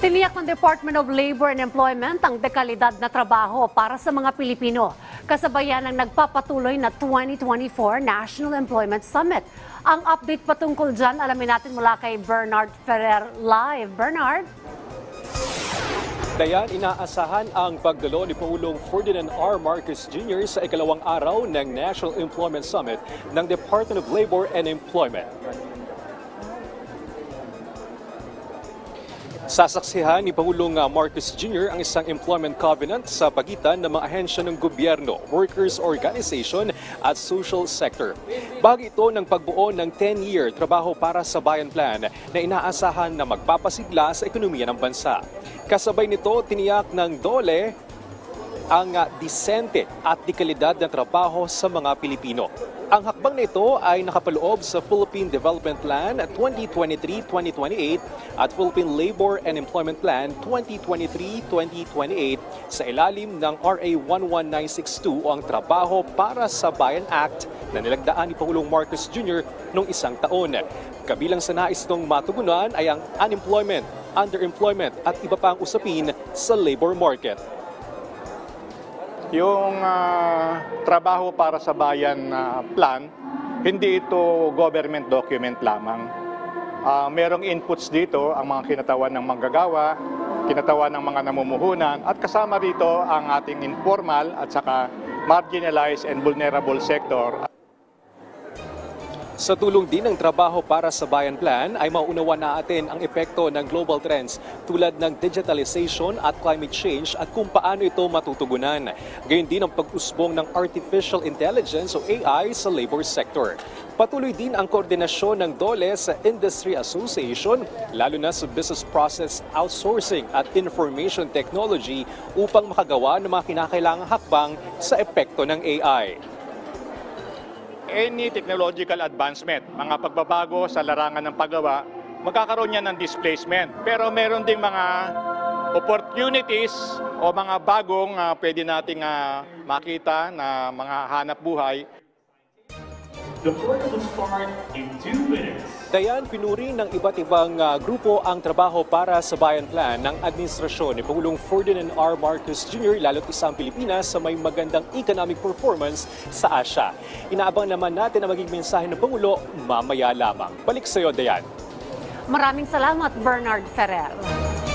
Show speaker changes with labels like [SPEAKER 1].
[SPEAKER 1] Tiniyak ng Department of Labor and Employment ang dekalidad na trabaho para sa mga Pilipino. Kasabayan ng nagpapatuloy na 2024 National Employment Summit. Ang update patungkol dyan, alamin natin mula kay Bernard Ferrer live. Bernard?
[SPEAKER 2] Dayan, inaasahan ang pagdalo ni Pangulong Ferdinand R. Marcos Jr. sa ikalawang araw ng National Employment Summit ng Department of Labor and Employment. Sasaksihan ni Pangulong Marcos Jr. ang isang employment covenant sa pagitan ng mga ahensya ng gobyerno, workers' organization at social sector. Bahagi ito ng pagbuo ng 10-year Trabaho para sa Bayan Plan na inaasahan na magpapasigla sa ekonomiya ng bansa. Kasabay nito, tiniyak ng DOLE ang disente at dekalidad ng trabaho sa mga Pilipino. Ang hakbang na ito ay nakapaloob sa Philippine Development Plan 2023-2028 at Philippine Labor and Employment Plan 2023-2028 sa ilalim ng RA 11962 o ang Trabaho para sa Bayan Act na nilagdaan ni Pangulong Marcos Jr. noong isang taon. Kabilang sa nais itong matugunan ay ang unemployment, underemployment at iba pang usapin sa labor market.
[SPEAKER 3] Yung trabaho para sa bayan plan, hindi ito government document lamang. Merong inputs dito ang mga kinatawan ng manggagawa, kinatawan ng mga namumuhunan, at kasama rito ang ating informal at saka marginalized and vulnerable sector.
[SPEAKER 2] Sa tulong din ng Trabaho para sa Bayan Plan ay mauunawa natin ang epekto ng global trends tulad ng digitalization at climate change at kung paano ito matutugunan. Gayon din ang pag-usbong ng artificial intelligence o AI sa labor sector. Patuloy din ang koordinasyon ng DOLE sa Industry Association, lalo na sa business process outsourcing at information technology upang makagawa ng mga kinakailangang hakbang sa epekto ng AI.
[SPEAKER 3] Any technological advancement, mga pagbabago sa larangan ng paggawa, magkakaroon yan ng displacement. Pero meron ding mga opportunities o mga bagong pwede nating makita na mga hanap buhay.
[SPEAKER 4] The photo will start in 2 minutes.
[SPEAKER 2] Dayan, pinuri ng iba't ibang grupo ang Trabaho para sa Bayan Plan ng administrasyon ni Pangulong Ferdinand R. Marcos Jr. lalo't isang Pilipinas sa may magandang economic performance sa Asia. Inaabang naman natin ang maging mensahe ng Pangulo mamaya lamang. Balik sa iyo, Dayan.
[SPEAKER 1] Maraming salamat, Bernard Ferrer.